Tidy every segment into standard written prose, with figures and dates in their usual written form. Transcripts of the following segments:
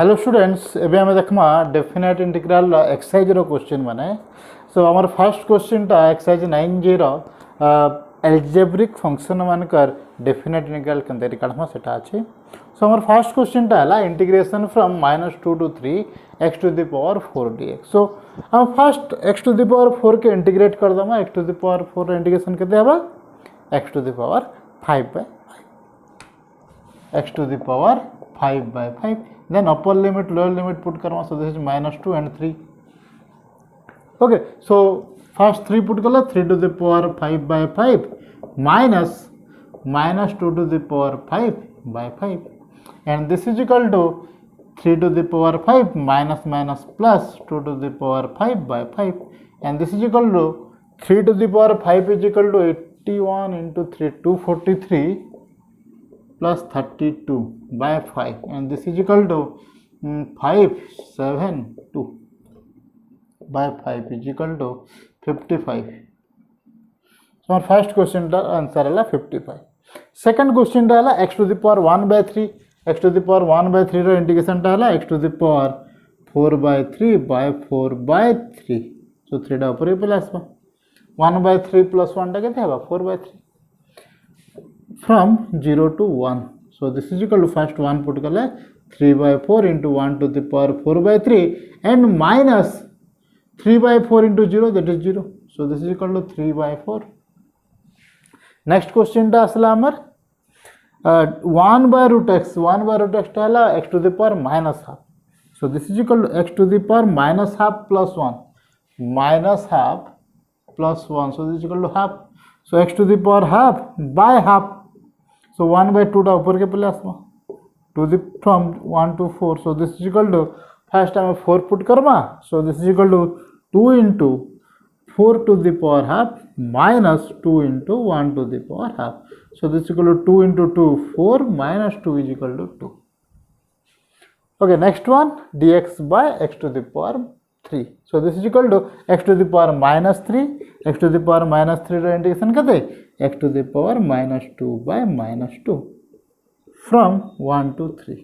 Hello students एबे हमें देखमा definite integral exercise रो question माने सो हमर फर्स्ट क्वेश्चन टा एक्सरसाइज 9 रो एल्जेब्रिक फंक्शन मानकर डेफिनेट इंटीग्रल केनते रिकाडमा सेटा अछि। सो हमर फर्स्ट क्वेश्चन टा हला integration from -2 to 3 x to the power 4 dx। सो हम first x to the power 4 के इंटीग्रेट कर दमा। x to the power 4 रो इंटीग्रेशन केते हबा x to the power 5 by x to the power 5 by 5, then upper limit lower limit put karma, so this is -2 and 3. Okay, so first 3 put kala 3 to the power 5 by 5 minus -2 to the power 5 by 5, and this is equal to 3 to the power 5 minus plus 2 to the power 5 by 5, and this is equal to 3 to the power 5 is equal to 81 into 3 243 plus 32 by 5, and this is equal to 572 by 5 is equal to 55. So our first question का answer है 55. Second question टा है x to the power 1 by 3, x to the power 1 by 3 रो integration टा है x to the power 4 by 3 by 4 by 3. So 3 टा ऊपर ही plus 1 by 3 plus 1 टा कितने है 4 by 3 from 0 to 1. So this is equal to first 1 put kala 3 by 4 into 1 to the power 4 by 3 and minus 3 by 4 into 0, that is 0. So this is equal to 3 by 4. Next question ta asla amar 1 by root x ta hala x to the power minus half. So this is equal to x to the power minus half plus 1 minus half plus 1. So this is equal to half. So x to the power half by half. So 1 by 2 टा ऊपर के plus to the from 1 to 4. So this is equal to first time 4 put करवा. So this is equal to 2 into 4 to the power half minus 2 into 1 to the power half. So this is equal to 2 into 2 4 minus 2 is equal to 2. Okay, next one dx by x to the power 3. So this is equal to x to the power minus 3, x to the power minus 3 रो integration करते x to the power minus 2 by minus 2 from 1 to 3.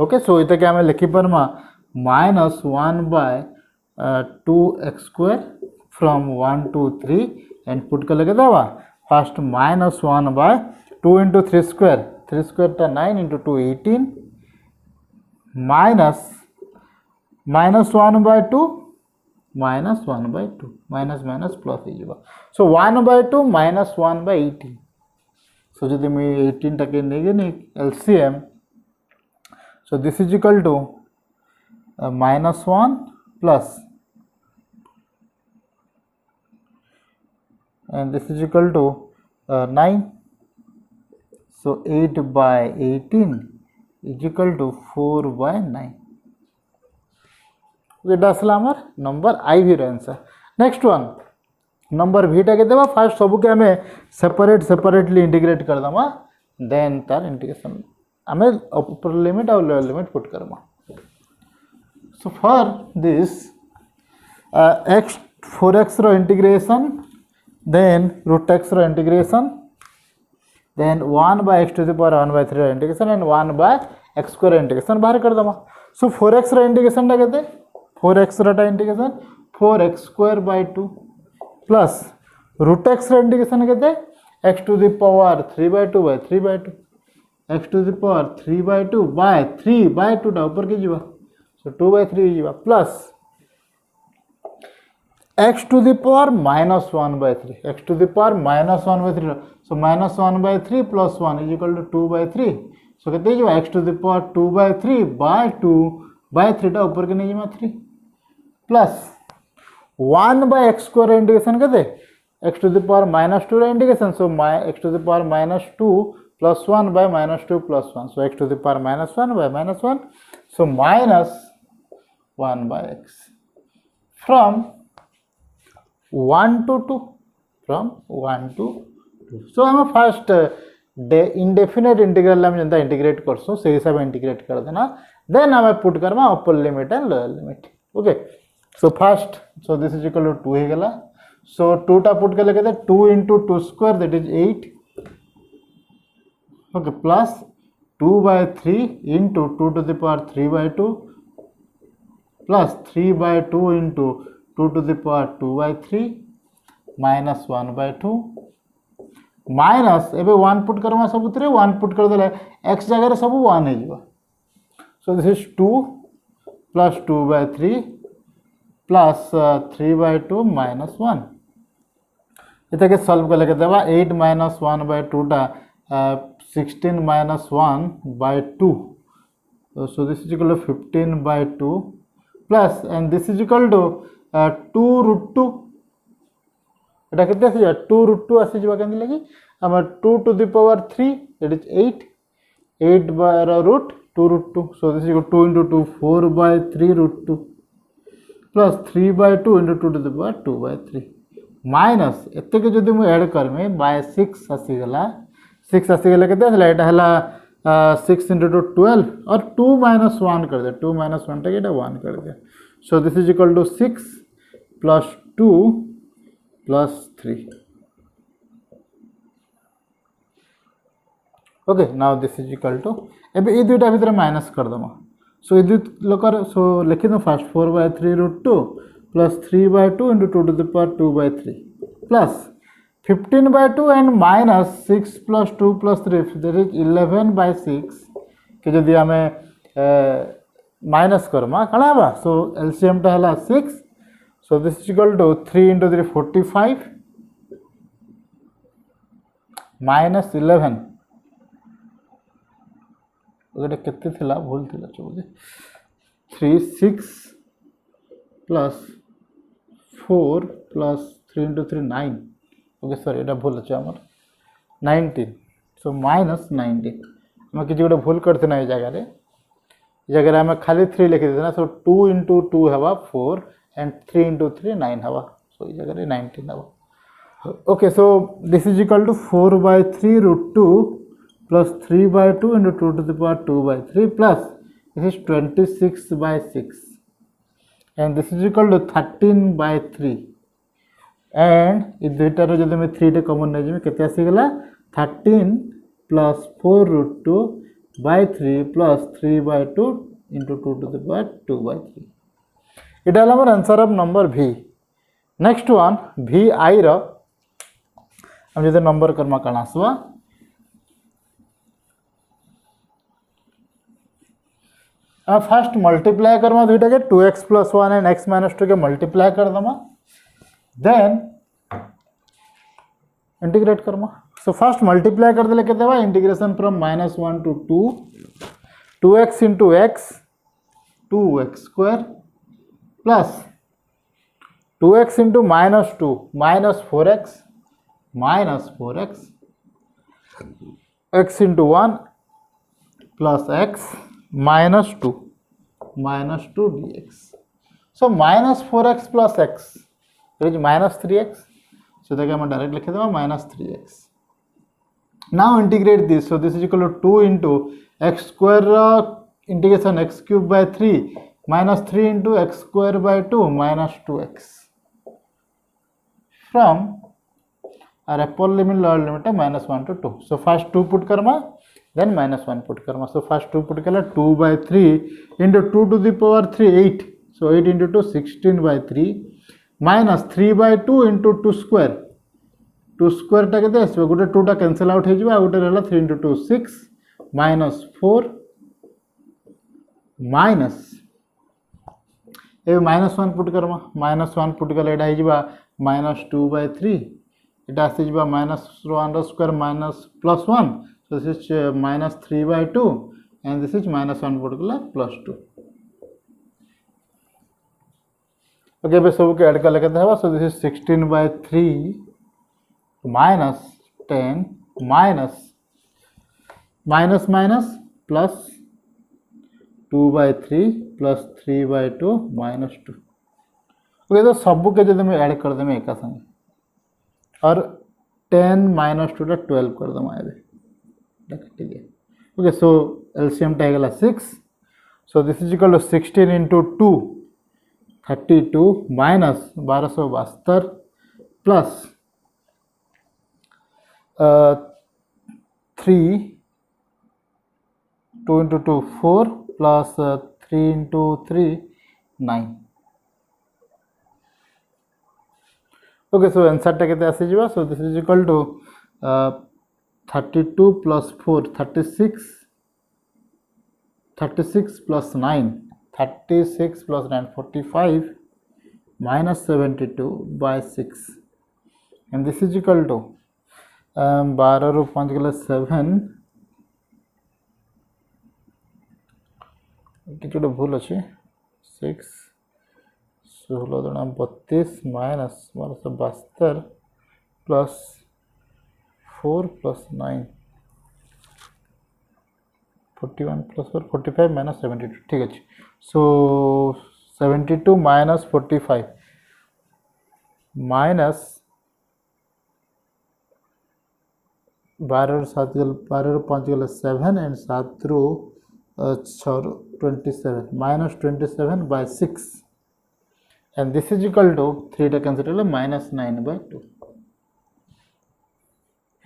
Okay, so इतना क्या मैं लिखी पर मा minus 1 by 2x square from 1 to 3 and put कर लगे दावा first minus 1 by 2 into 3 square था 9 into 2 18 minus 1 by 2 minus 1 by 2 minus plus हो। So 1 by 2 minus 1 by 18. So जब मैं 18 टके नेगे नहीं LCM, so this is equal to minus 1 plus, and this is equal to 9. So 8 by 18 is equal to 4 by 9. এটা আসলে আমার number आई भी answer. Next one number भी टा के देबा फर्स्ट सब के हमें सेपरेटली इंटीग्रेट कर दमा, देन तार इंटीग्रेशन हमें अपर लिमिट और लोअर लिमिट पुट करमा. So for this x 4x रो इंटीग्रेशन, देन रूट x रो integration, then 1 by x to the power 1 by 3 रो इंटीग्रेशन and 1 by x square integration बाहर कर दमा. सो 4x रो इंटीग्रेशन टा केते 4x रटा integration 4x square by 2 plus root x रा इंटीग्रेशन केते x to the power 3 by 2 by 3 by 2 x to the power 3 by 2 by 3 by 2 टा ऊपर के जीवा. सो 2 by 3 जीवा plus x to the power minus 1 by 3, x to the power minus 1 by 3. So minus 1 by 3 plus 1 is equal to 2 by 3. So केते जीवा x to the power 2 by 3 by 2 by 3 टा ऊपर के नहीं जीवा 3 plus 1 by x square integration करते x to the power minus 2 रा integration. So x to the power minus 2 plus 1 by minus 2 plus 1. So x to the power minus 1 by minus 1. So minus 1 by x from 1 to 2. From 1 to 2. So हम first indefinite integral हम जनता integrate करसो से हिसाब integrate कर देना, then हमें put करवा upper limit and lower limit. Okay, so first so this is equal to 2 हे गला. सो 2 टा पुट कर लगे 2 into 2 square, that is 8. Okay, plus 2/3 into 2 to the power 3/2 plus 3/2 into 2 to the power 2/3 minus 1/2 minus एबे 1 put Karma सब 1 put कर देले x जगह सब 1 हो। सो this is 2 plus 2/3 plus 3/2 minus 1 इतना के सॉल्व कर लेके देवा 8 minus 1/2 टा 16 minus 1/2 so this is equal to 15/2 plus and this is equal to 2√2 এটা কেতে আসি 2√2 আসি যাবা কেন লাগি আমার 2 to the power 3 that is 8 by root 2√2 so this is equal to 2 into 2 4/3√2 plus 3/2 into 2 to the power 2/3 minus एते के जदि मु ऐड करमे बाय 6 आसी गला 6 आसी गला केते हला एटा हला 6 into 2 12 और 2 minus 1 कर दे 2 minus 1 टा एटा 1 कर दे so this is equal to 6 plus 2 plus 3 okay now this is equal to एबे ए दुइटा भीतर माइनस कर दमा सो ए दुइ लोकर सो लिखि दो first 4/3√2 plus 3/2 into 2 to the power 2/3 plus 15/2 and minus 6 plus 2 plus 3 that is 11/6 के जदि हमें माइनस करमा कणा बा सो एलसीएम टा हला 6 so this is equal to 3 into 3 45 minus 11 okay केते थिला भूल थिला चोदे 3 6 plus 4 plus 3 into 3 9 okay sorry एटा भूल अछि हमर 19 सो minus 19 हम किछि गोटे भूल करते ना ए जगह रे जगह हम खाली 3 लिखि देना सो 2 into 2 हवा 4 and 3 into 3 9 हवा सो ए जगह रे 19 हवा okay so this is equal to 4/3√2 plus 3/2 into 2 to the power 2/3 plus this is 26/6 and this is equal to 13/3 and इस दुइटार जब मैं 3 टे कॉमन नै जेमे केते आसी गेला 13 plus 4√2/3 plus 3/2 into 2 to the power 2/3 इटा हला हमर answer of number V next one VI रो हम जदे नंबर करमा कण आसवा फर्स्ट मल्टीप्लाई करमा दुइटा के 2x plus 1 and x minus 2 के मल्टीप्लाई कर दमा देन इंटीग्रेट करमा सो फर्स्ट मल्टीप्लाई कर देले केते बा integration from -1 to 2 2x into x 2x square plus 2x into -2 -4x x into 1 plus x minus 2 dx so minus 4x plus x it is minus 3x so that I direct लिख देबा minus 3x now integrate this so this is equal to 2 into x square integration x cube by 3 minus 3 into x square by 2 minus 2x from our upper limit lower limit -1 to 2 so first 2 put karma then -1 put karma so first 2 put kala 2/3 into 2 to the power 3 8 so 8 into 2 16/3 minus 3/2 into 2 square 2 square टा केते आसबो गोटे 2 टा cancel out हे जिबा गोटे रहला 3 into 2 6 minus 4 minus ए -1 put Karma -1 put कला एटा हे जिबा -2/3 एटा आसी जिबा -1 square minus +1 so this is -3/2 and this is -1 put kala +2 okay बे सब के ऐड कर लेके देबा so this is 16/3 minus 10 minus plus 2/3 plus 3/2 minus 2 okay तो सब के जब मैं ऐड कर देमे एका संगे और 10 minus 2 टा 12 कर दमा एबे okay so LCM टा गेला 6 so this is equal to 16 into 2 32 minus 1272 plus 3 2 into 2 4 plus 3 into 3 9. Okay, so answer ta kete asi jiba. So this is equal to 32 plus 4 36 36 plus 9 36 plus 9 45 minus 72 by 6, and this is equal to 12 ରୁ 5 ଗଲେ 7 କିଛି ଗୋଟେ ଭୁଲ ଅଛି 6 16 ଦୁଣା 32 minus 1272 plus 4 plus 9 41 plus 4 45 minus 72 ठीक है. So 72 minus 45 minus 12 ରୁ 5 गले 7 and 7 ରୁ 6 27 minus 27 by 6, and this is equal to 3 टा कैंसिल होले minus 9 by 2.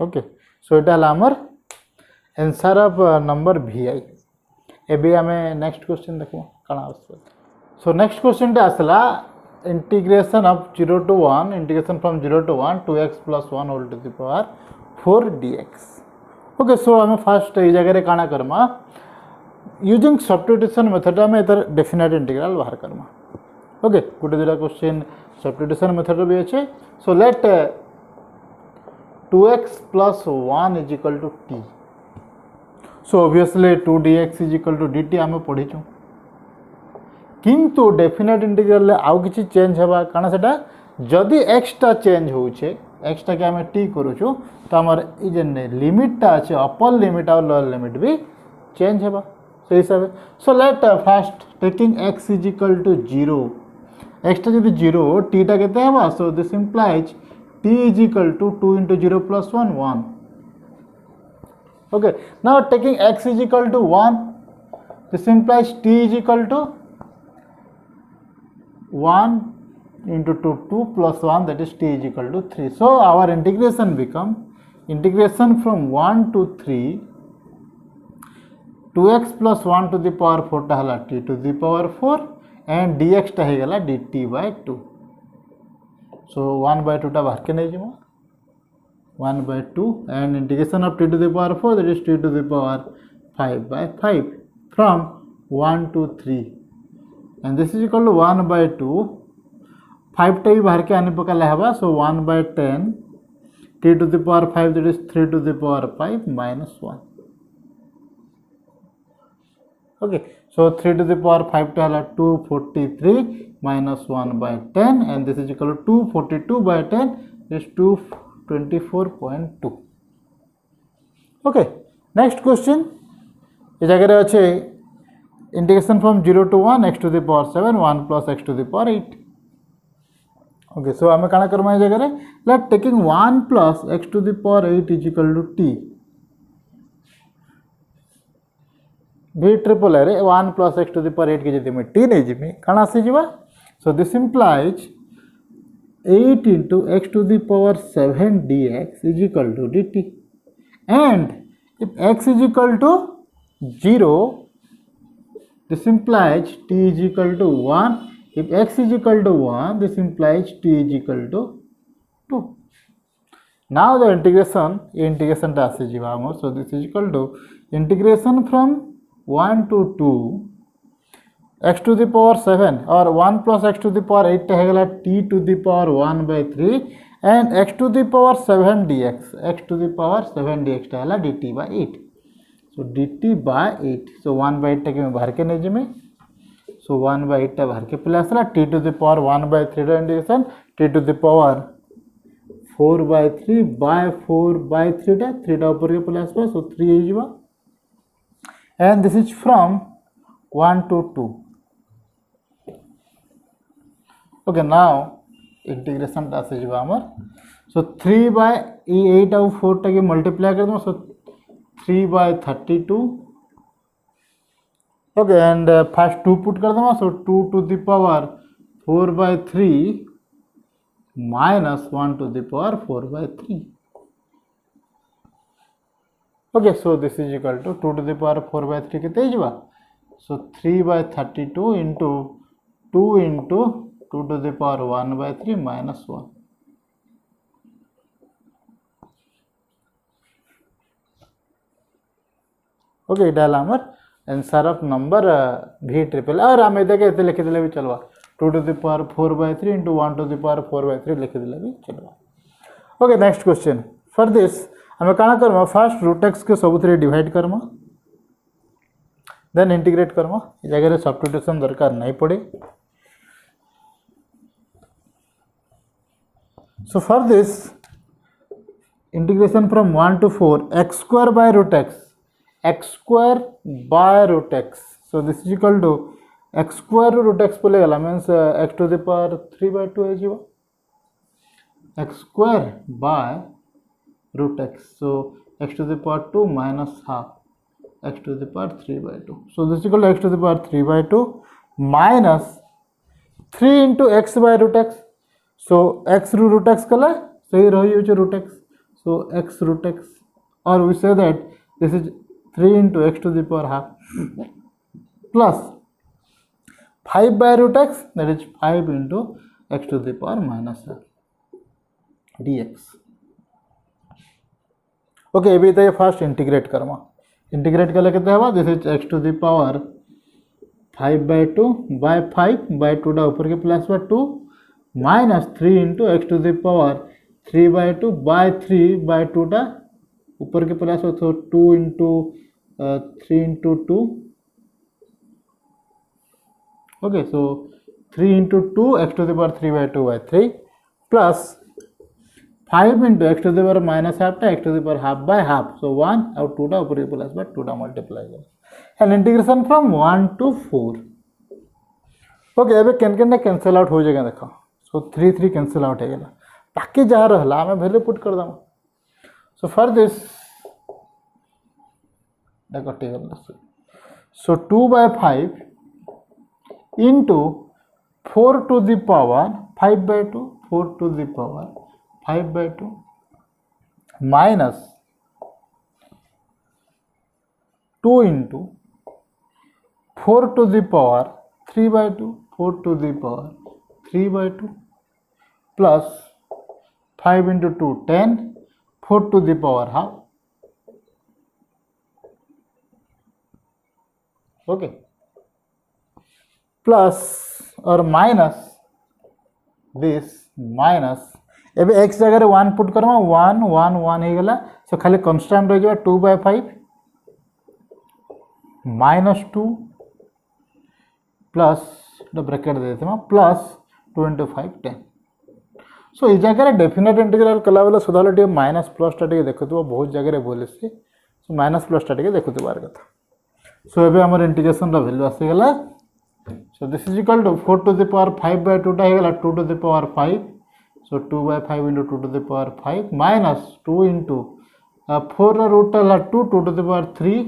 Okay, so it is our answer of number VI. एबे हमें नेक्स्ट क्वेश्चन देखो कणा आसो. सो नेक्स्ट क्वेश्चन टा आसला integration of 0 to 1 integration from 0 to 1 2x plus 1 whole to the power 4 dx. Okay, सो हमें first A जगह रे काणा करमा यूजिंग सब्स्टिट्यूशन मेथड हमें इधर डेफिनेट इंटीग्रल बाहर करमा. ओके, गुटे दुटा क्वेश्चन सब्स्टिट्यूशन मेथड भी अच्छे. So let 2x plus 1 is equal to t. So obviously 2 dx is equal to dt आम पढ़ी किंतु डेफिनेट इंटीग्रल आउ किसी चेंज हेबा कारण सेटा जदि x टा चेंज होउछे x टा के आम t करूछु तो हमर ई जे लिमिट टा আছে अपर लिमिट और लोअर लिमिट भी चेंज हेबा सही हिसाब. So let first taking x is equal to 0 x टा जदि 0 t टा केते हेबा. So this implies t is equal to 2 into 0 plus 1 1. Okay, now taking x is equal to 1, this implies t is equal to 1 into 2 2 plus 1, that is t is equal to 3. So our integration become integration from 1 to 3 2x plus 1 to the power 4 टा हला t to the power 4 and dx टा हे गला dt by 2. So 1 by 2 टा बाहर के नहीं जीवा 1 by 2 and integration of t to the power 4, that is t to the power 5 by 5 from 1 to 3, and this is equal to 1 by 2 5 टा भी बाहर के आने पका हवा. So 1 by 10 t to the power 5, that is 3 to the power 5 minus 1. Okay, so 3 to the power 5 टा हला 243 minus 1 by 10, and this is equal to 242 by 10 is 224.2. Okay, next question इस जगह अच्छे integration from 0 to 1 x to the power 7 1 plus x to the power 8. Okay, so आम काना करमा इस जगह late taking 1 plus x to the power 8 is equal to t. v triple है 1 plus x to the power 8 के जति में t नहीं Jimmy काना से जीवा. So this implies 8 into x to the power 7 dx is equal to dt, and if x is equal to 0, this implies t is equal to 1. If x is equal to 1, this implies t is equal to 2. Now the integration टा आसे जीवा हमर. So this is equal to integration from 1 to 2 x to the power 7 or 1 plus x to the power 8 टा हेगला t to the power 1 by 3 and x to the power 7 dx x to the power 7 dx टा हेला dt by 8. So dt by 8, so 1 by 8 टा के बाहर के नहीं जिमे. So 1 by 8 टा बाहर के प्लस ला t to the power 1 by 3 टा integration t to the power 4 by 3 by 4 by 3 टा ऊपर के प्लस पे. So 3 हो जिवा, and this is from 1 to 2. Okay, now integration टा से जीवा हमर. So 3 by 8 और 4 टा के मल्टीप्लाई कर दो. So 3 by 32. Okay, and first 2 put कर दो. So 2 to the power 4 by 3 minus 1 to the power 4 by 3. Okay so this is equal to 2 to the power 4/3 केते हिजबा सो 3/32 into 2 into 2 to the power 1/3 minus 1 okay इटा हमर answer of number v triple और आम एते लिखिदेले भी चलवा 2 to the power 4/3 into 1 to the power 4/3 लिखिदेले भी चलवा okay next question for this हमें काना करमा फर्स्ट रूट एक्स के सब डिवाइड करमा देन इंटीग्रेट करमा जगह सब्स्टिट्यूशन दरकार नहीं पड़े so for this integration from 1 to 4 x square by root x so this is equal to x square root x बोले गला means x to the power 3/2 है जीवा x square by root x so x to the power 2 minus half x to the power 3/2 so this is equal to x to the power 3/2 minus 3 into x by root x so x root x कला सही रही हो root x so x root x or we say that this is 3 into x to the power half plus 5 by root x that is 5 into x to the power minus half dx okay अभी तो ये first integrate Karma integrate कले केते हवा this is x to the power 5/2 by 5 by 2 डा ऊपर के plus by 2 minus 3 into x to the power 3/2 by 3 by 2 डा ऊपर के प्लस हो तो 2 into 3 into 2 okay so 3 into 2 x to the power 3/2 by 3 plus 5 into x to the power minus half ta x to the power half by half so 1 और 2 टा ऊपर plus by 2 टा multiply कर and integration from 1 to 4 okay अबे केन cancel out हो जाएगा देखो सो 3 3 cancel out हो गेला बाकी जहाँ रहला हमें वैल्यू पुट कर दम सो for this so 2/5 into 4 to the power 5/2 4 to the power 5/2 minus 2 into 4 to the power 3/2 4 to the power 3/2 plus 5 into 2 10 4 to the power half okay plus और माइनस दिस माइनस एबे x जगह 1 put Karma 1 1 1 हो गला सो खाली constant रह जावा 2/5 minus 2 plus bracket दे देते plus 2 into 5 10 सो इस जगह डेफिनेट इंटीग्रल कला बेला सदाले माइनस प्लस टा देखुव बहुत जगह बोले से सो माइनस प्लस टा देखुव बार कथा सो एबे हमर इंटीग्रेशन रा वैल्यू आसी गेला so this is equal to 4 to the power 5/2 टा हेगला 2 to the power 5 so 2/5 into 2 to the power 5 minus 2 into 4 रा root La 2 2 to the power 3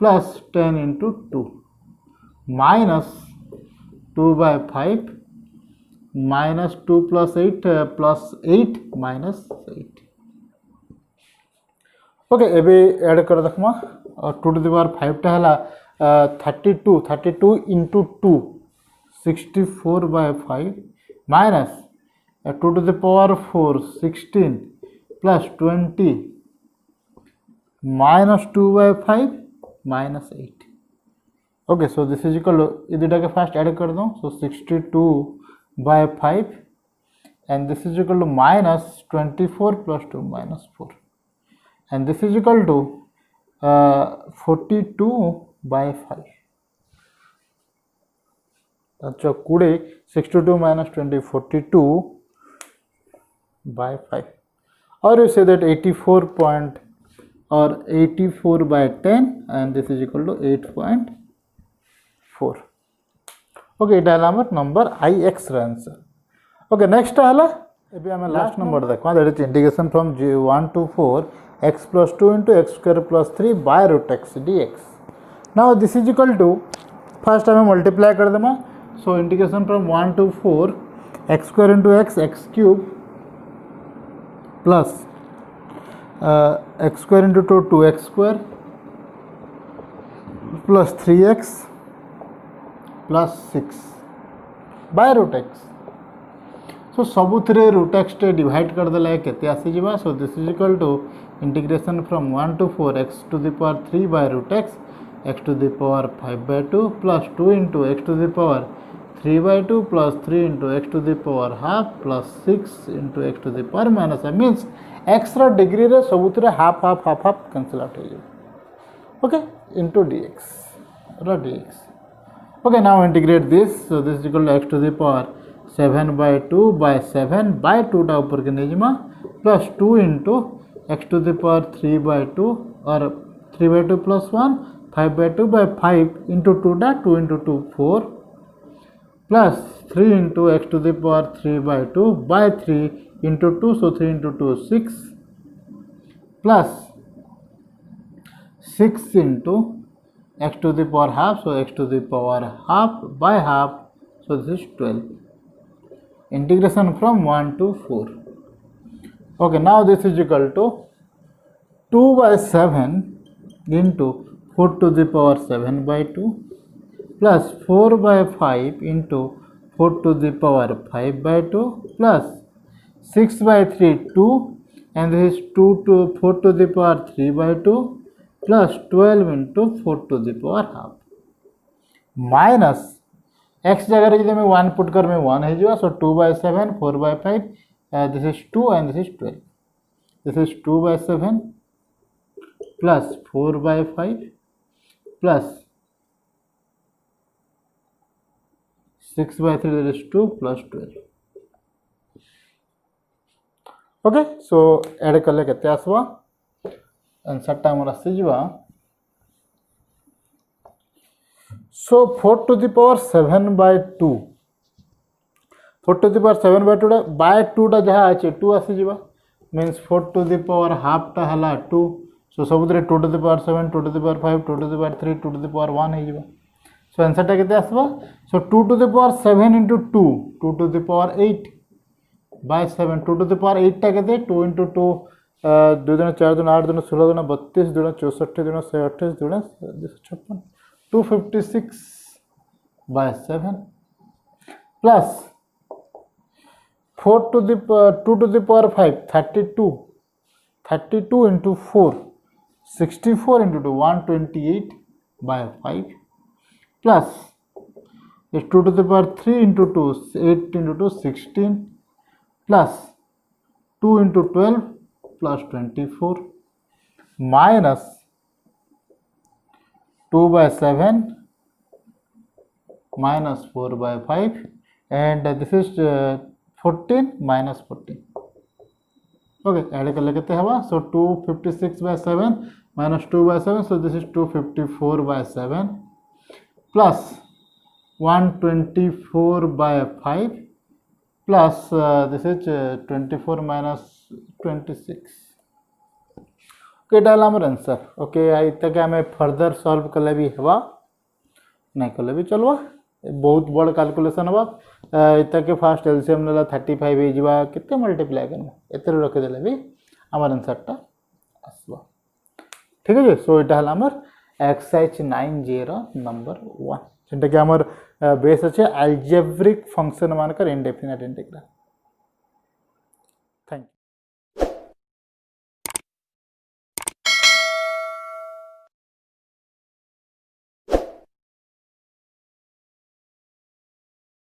plus 10 into 2 minus 2/5 minus 2 plus 8 plus 8 minus 8 okay एबे add कर देखमा और 2 to the power 5 टा हला 32 into 2 64/5 minus 2 to the power 4 16 plus 20 minus 2/5 minus 8 okay so this is equal to ये दुटा के first add कर दो so 62/5 and this is equal to minus 24 plus 2 minus 4 and this is equal to 42/5 अच्छा 20 62 minus 20 42/5 or you say that 84/10 and this is equal to 8.4 okay it is our number ix answer okay next है एबे हमें last number देखा that is integration from 1 to 4 x plus 2 into x square plus 3 by root x dx now this is equal to first हमें multiply कर देमा so integration from 1 to 4 x square into x cube plus x square into 2 2x square plus 3x प्लस 6 by root x. So सबुथिरे root x टे divide करदेले केते आसी जिबा। So this is equal to integration from 1 to 4 x to the power 3 by root x to the power 5 by 2 plus 2 into x to the power 3 by 2 plus 3 into x to the power half plus 6 into x to the power minus a means x रा degree रे सबुथिरे half half half half cancel out हो जाए। Okay into dx रा dx। Okay, now integrate this. So this is equal to x to the power 7 by 2 by 7 by 2 टा ऊपर के Nizma plus 2 into x to the power 3 by 2 और 3 by 2 plus 1 5 by 2 by 5 into 2 टा 2 into 2 4 plus 3 into x to the power 3 by 2 by 3 into 2 so 3 into 2 6 plus 6 into x to the power half so x to the power half by half so this is 12 integration from 1 to 4. Okay, now this is equal to 2 by 7 into 4 to the power 7 by 2 plus 4 by 5 into 4 to the power 5 by 2 plus 6 by 3 2 and this is 2 to 4 to the power 3 by 2 plus 12 into 4 to the power half minus x जगह जब मैं 1 put कर मैं 1 है जो सो 2 by 7 4 by 5 this is 2 and this is 12 this is 2 by 7 plus 4 by 5 plus 6 by 3 that is 2 plus 12. Okay, so add कले केते आसवा answer टा हमर आसी जिबा। सो 4 to the power 7 by 2 4 to the power 7 by 2 टा by 2 टा जहा आछे 2 आसी जिबा means 4 to the power half टा हला 2 सो सबुतरे 2 to the power 7 2 to the power 5 2 to the power 3 2 to the power 1 है जिबा। सो आंसर टा केते आसबा सो 2 to the power 7 into 2 2 to the power 8 by 7 2 to the power 8 टा केते 2 into 2 2 दूना 4 दूना 8 दूना 16 दूना 32 दूना 64 दूना 128 दूना 256 256 by 7 plus 4 to the 2 to the power 5 32 32 into 4 64 into 2 128 by 5 plus is 2 to the power 3 into 2 8 into 2 16 plus 2 into 12 plus 24 minus 2 by 7 minus 4 by 5 and this is 14 minus 14. Okay, add कर लेते हैं so 256 by 7 minus 2 by 7 so this is 254 by 7 plus 124 by 5 plus this is 24 minus 26. Okay, डाला हमर answer. Okay I तक हमें further solve कले भी हवा नहीं कले भी चलवा बहुत बड़ कैलकुलेशन हवा इता के फास्ट एलसीएम नेला 35 हे जिबा केते मल्टीप्लाई करना एतरे रख देले भी हमर आंसर टा आसबा। ठीक है सो इटा हला हमर एक्सरसाइज 9 रो नंबर 1 जेंटा के हमर बेस अछि अलजेब्रिक फंक्शन मानकर इनडेफिनिट इंटीग्रल।